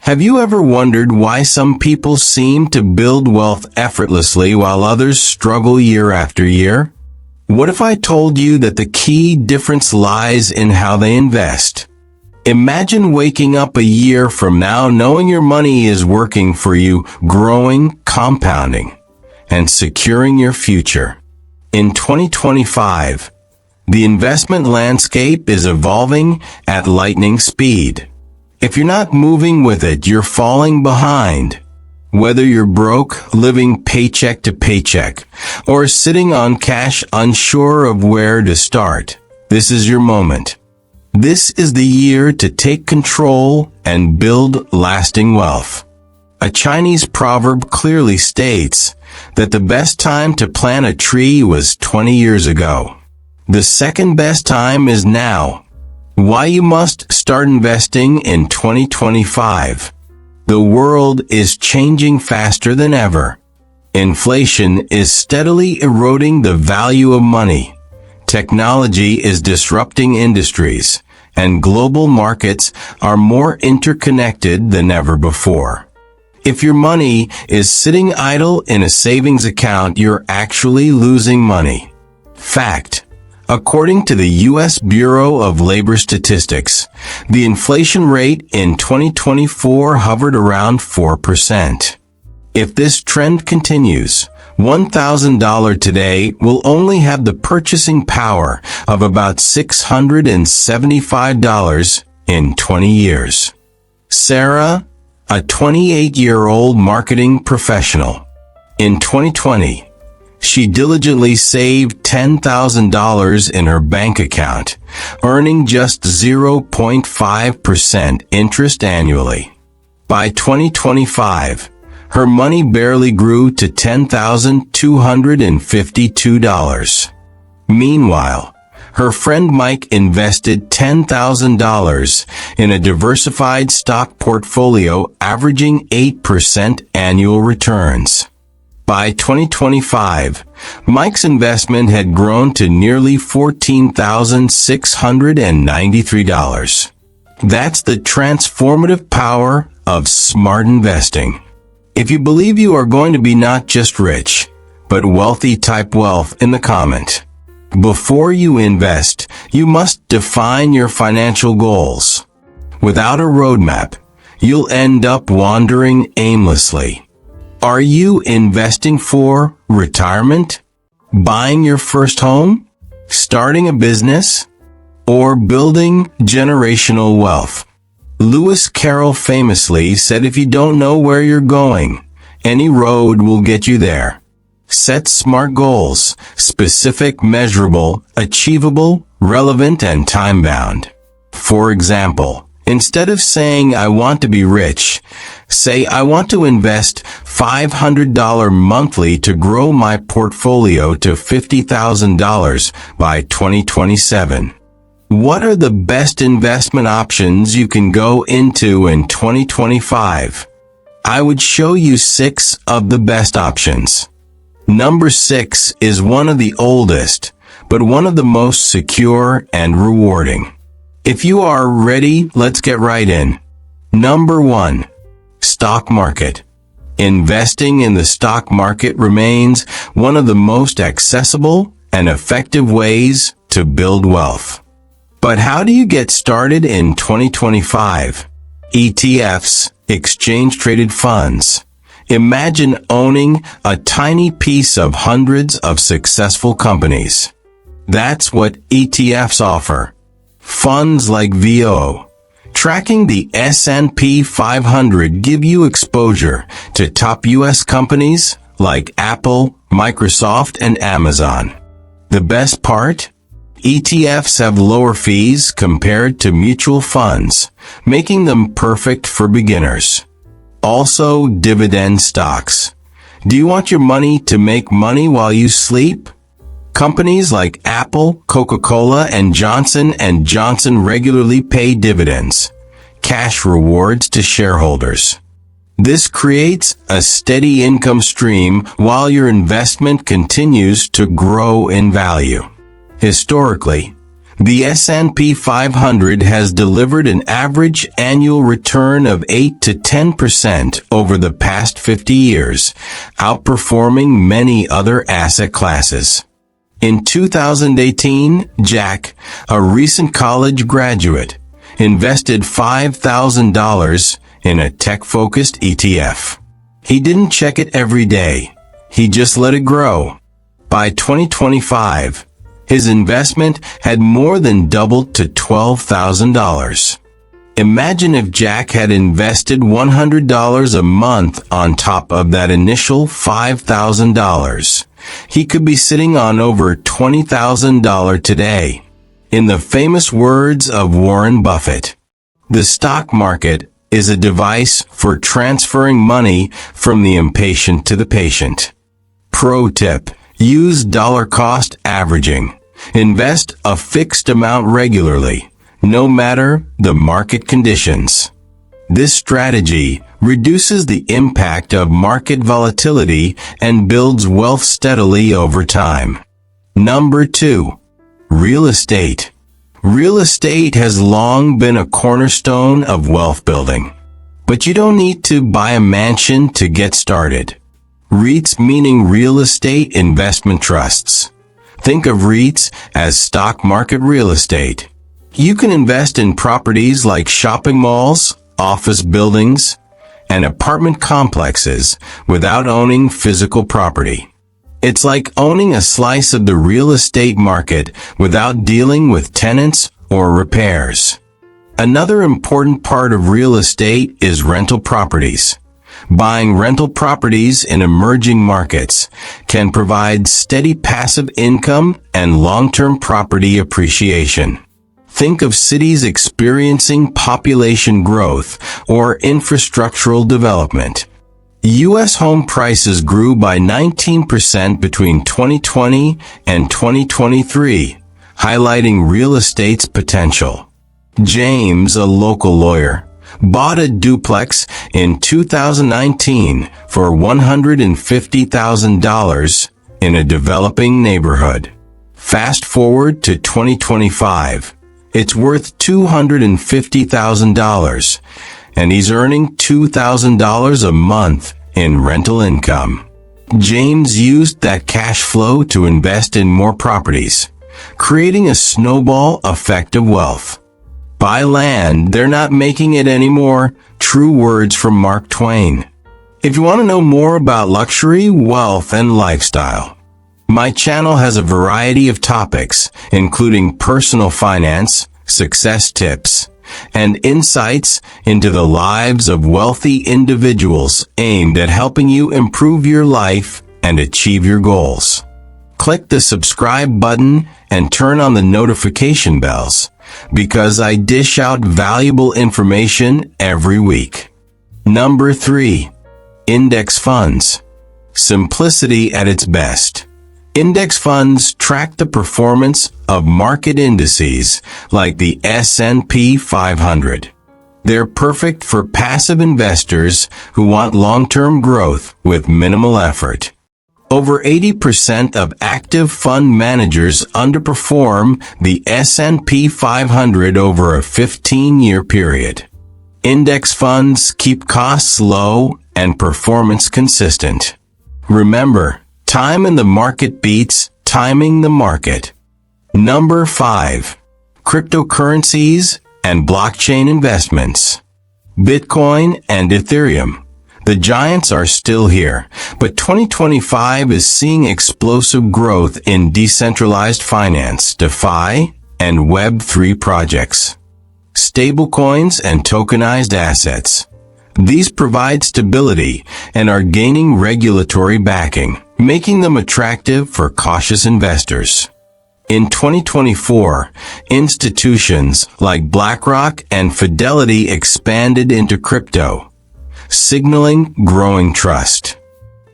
Have you ever wondered why some people seem to build wealth effortlessly while others struggle year after year? What if I told you that the key difference lies in how they invest? Imagine waking up a year from now knowing your money is working for you, growing, compounding, and securing your future. In 2025, the investment landscape is evolving at lightning speed. If you're not moving with it, you're falling behind. Whether you're broke, living paycheck to paycheck, or sitting on cash unsure of where to start, this is your moment. This is the year to take control and build lasting wealth. A Chinese proverb clearly states that the best time to plant a tree was 20 years ago. The second best time is now. Why you must start investing in 2025. The world is changing faster than ever. Inflation is steadily eroding the value of money. Technology is disrupting industries, and global markets are more interconnected than ever before. If your money is sitting idle in a savings account, you're actually losing money. Fact. According to the U.S. Bureau of Labor Statistics, the inflation rate in 2024 hovered around 4%. If this trend continues, $1,000 today will only have the purchasing power of about $675 in 20 years. Sarah, a 28-year-old marketing professional. In 2020, she diligently saved $10,000 in her bank account, earning just 0.5% interest annually. By 2025, her money barely grew to $10,252. Meanwhile, her friend Mike invested $10,000 in a diversified stock portfolio averaging 8% annual returns. By 2025, Mike's investment had grown to nearly $14,693. That's the transformative power of smart investing. If you believe you are going to be not just rich, but wealthy, type wealth in the comment. Before you invest, you must define your financial goals. Without a roadmap, you'll end up wandering aimlessly. Are you investing for retirement? Buying your first home? Starting a business? Or building generational wealth? Lewis Carroll famously said, if you don't know where you're going, any road will get you there. Set smart goals, specific, measurable, achievable, relevant, and time-bound. For example, instead of saying, I want to be rich, say, I want to invest $500 monthly to grow my portfolio to $50,000 by 2027. What are the best investment options you can go into in 2025? I would show you 6 of the best options. Number 6 is one of the oldest, but one of the most secure and rewarding. If you are ready, let's get right in. Number 1. Stock market. Investing in the stock market remains one of the most accessible and effective ways to build wealth. But how do you get started in 2025? ETFs, exchange-traded funds. Imagine owning a tiny piece of hundreds of successful companies. That's what ETFs offer. Funds like VO, tracking the S&P 500, give you exposure to top U.S. companies like Apple, Microsoft, and Amazon. The best part? ETFs have lower fees compared to mutual funds, making them perfect for beginners. Also, dividend stocks. Do you want your money to make money while you sleep? Companies like Apple, Coca-Cola, and Johnson & Johnson regularly pay dividends, cash rewards to shareholders. This creates a steady income stream while your investment continues to grow in value. Historically, The S&P 500 has delivered an average annual return of 8 to 10% over the past 50 years, outperforming many other asset classes. In 2018, Jack, a recent college graduate, invested $5,000 in a tech-focused ETF. He didn't check it every day. He just let it grow. By 2025, his investment had more than doubled to $12,000. Imagine if Jack had invested $100 a month on top of that initial $5,000. He could be sitting on over $20,000 today. In the famous words of Warren Buffett, the stock market is a device for transferring money from the impatient to the patient. Pro tip: use dollar-cost averaging. Invest a fixed amount regularly, no matter the market conditions. This strategy reduces the impact of market volatility and builds wealth steadily over time. Number 2. Real estate. Real estate has long been a cornerstone of wealth building. But you don't need to buy a mansion to get started. REITs, meaning real estate investment trusts. Think of REITs as stock market real estate. You can invest in properties like shopping malls, office buildings, and apartment complexes without owning physical property. It's like owning a slice of the real estate market without dealing with tenants or repairs. Another important part of real estate is rental properties. Buying rental properties in emerging markets can provide steady passive income and long-term property appreciation. Think of cities experiencing population growth or infrastructural development. U.S. home prices grew by 19% between 2020 and 2023, highlighting real estate's potential. James, a local lawyer, bought a duplex in 2019 for $150,000 in a developing neighborhood. Fast forward to 2025. It's worth $250,000, and he's earning $2,000 a month in rental income. James used that cash flow to invest in more properties, creating a snowball effect of wealth. Buy land, they're not making it anymore. True words from Mark Twain. If you want to know more about luxury, wealth, and lifestyle, my channel has a variety of topics, including personal finance, success tips, and insights into the lives of wealthy individuals aimed at helping you improve your life and achieve your goals. Click the subscribe button and turn on the notification bells, because I dish out valuable information every week. Number 3. Index funds. Simplicity at its best. Index funds track the performance of market indices like the S&P 500. They're perfect for passive investors who want long-term growth with minimal effort. Over 80% of active fund managers underperform the S&P 500 over a 15-year period. Index funds keep costs low and performance consistent. Remember, time in the market beats timing the market. Number 5. Cryptocurrencies and blockchain investments. Bitcoin and Ethereum. The giants are still here, but 2025 is seeing explosive growth in decentralized finance, DeFi, and Web3 projects. Stablecoins and tokenized assets. These provide stability and are gaining regulatory backing, making them attractive for cautious investors. In 2024, institutions like BlackRock and Fidelity expanded into crypto, signaling growing trust.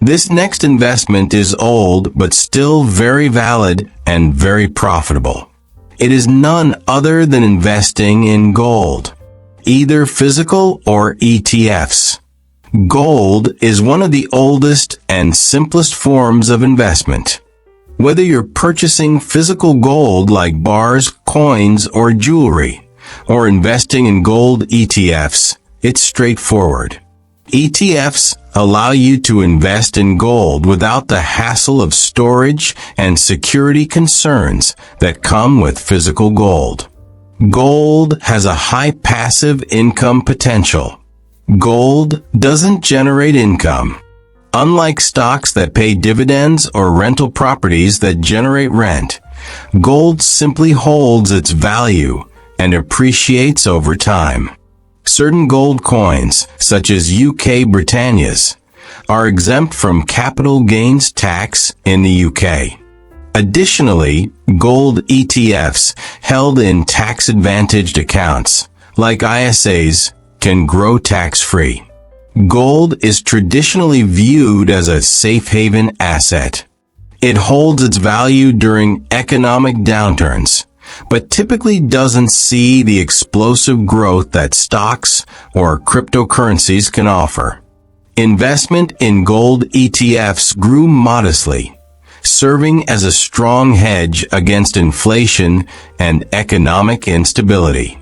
This next investment is old but still very valid and very profitable. It is none other than investing in gold, either physical or ETFs. Gold is one of the oldest and simplest forms of investment. Whether you're purchasing physical gold like bars, coins, or jewelry, or investing in gold ETFs, it's straightforward. ETFs allow you to invest in gold without the hassle of storage and security concerns that come with physical gold. Gold has a high passive income potential. Gold doesn't generate income. Unlike stocks that pay dividends or rental properties that generate rent, gold simply holds its value and appreciates over time. Certain gold coins, such as UK Britannias, are exempt from capital gains tax in the UK. Additionally, gold ETFs held in tax-advantaged accounts, like ISAs, can grow tax-free. Gold is traditionally viewed as a safe haven asset. It holds its value during economic downturns, but typically doesn't see the explosive growth that stocks or cryptocurrencies can offer. Investment in gold ETFs grew modestly, serving as a strong hedge against inflation and economic instability.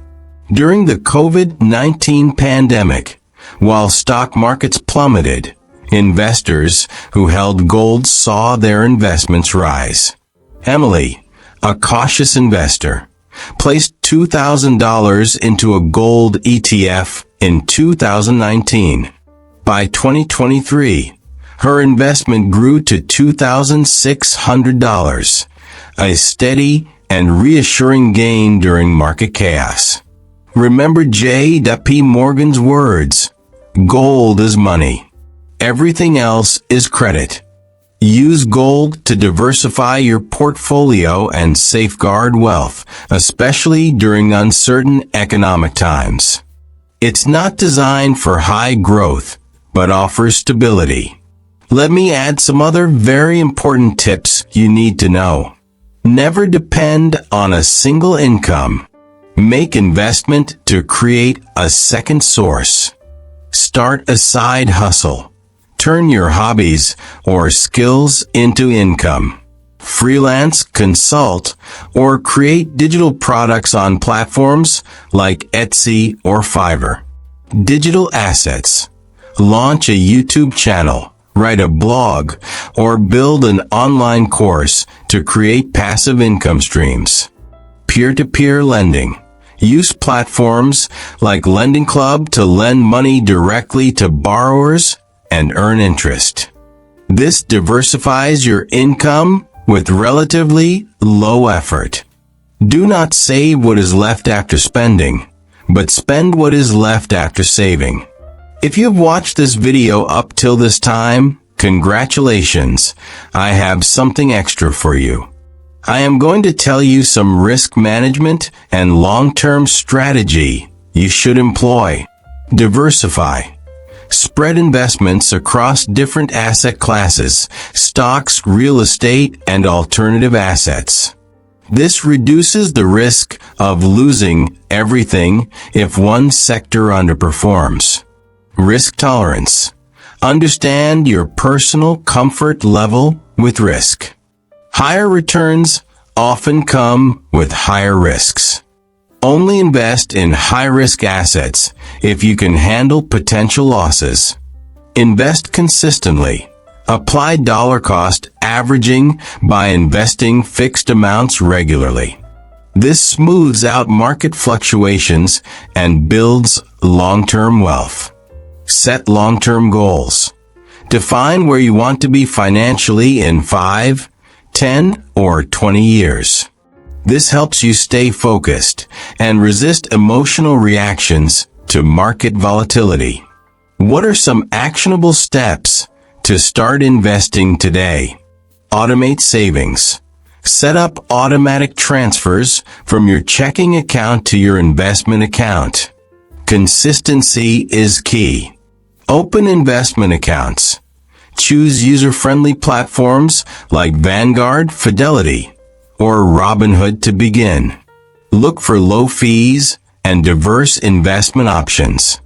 During the COVID-19 pandemic, while stock markets plummeted, investors who held gold saw their investments rise. Emily, a cautious investor, placed $2,000 into a gold ETF in 2019. By 2023, her investment grew to $2,600, a steady and reassuring gain during market chaos. Remember J.P. Morgan's words, "Gold is money. Everything else is credit." Use gold to diversify your portfolio and safeguard wealth, especially during uncertain economic times. It's not designed for high growth, but offers stability. Let me add some other very important tips you need to know. Never depend on a single income. Make investment to create a second source. Start a side hustle. Turn your hobbies or skills into income. Freelance, consult, or create digital products on platforms like Etsy or Fiverr. Digital assets. Launch a YouTube channel, write a blog, or build an online course to create passive income streams. Peer-to-peer lending. Use platforms like Lending Club to lend money directly to borrowers and earn interest. This diversifies your income with relatively low effort. Do not save what is left after spending, but spend what is left after saving. If you have watched this video up till this time, congratulations, I have something extra for you. I am going to tell you some risk management and long-term strategy you should employ. Diversify. Spread investments across different asset classes, stocks, real estate, and alternative assets. This reduces the risk of losing everything if one sector underperforms. Risk tolerance. Understand your personal comfort level with risk. Higher returns often come with higher risks. Only invest in high-risk assets if you can handle potential losses. Invest consistently. Apply dollar cost averaging by investing fixed amounts regularly. This smooths out market fluctuations and builds long-term wealth. Set long-term goals. Define where you want to be financially in 5, 10, or 20 years. This helps you stay focused and resist emotional reactions to market volatility. What are some actionable steps to start investing today? Automate savings. Set up automatic transfers from your checking account to your investment account. Consistency is key. Open investment accounts. Choose user-friendly platforms like Vanguard, Fidelity, or Robinhood to begin. Look for low fees and diverse investment options.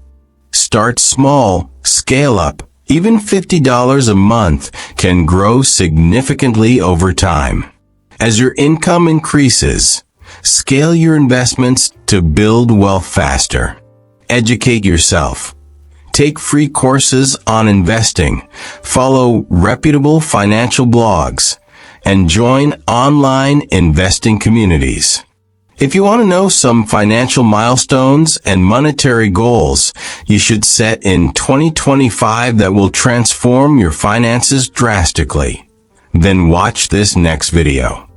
Start small, scale up, Even $50 a month can grow significantly over time. As your income increases, scale your investments to build wealth faster. Educate yourself. Take free courses on investing, follow reputable financial blogs, and join online investing communities. If you want to know some financial milestones and monetary goals you should set in 2025 that will transform your finances drastically, then watch this next video.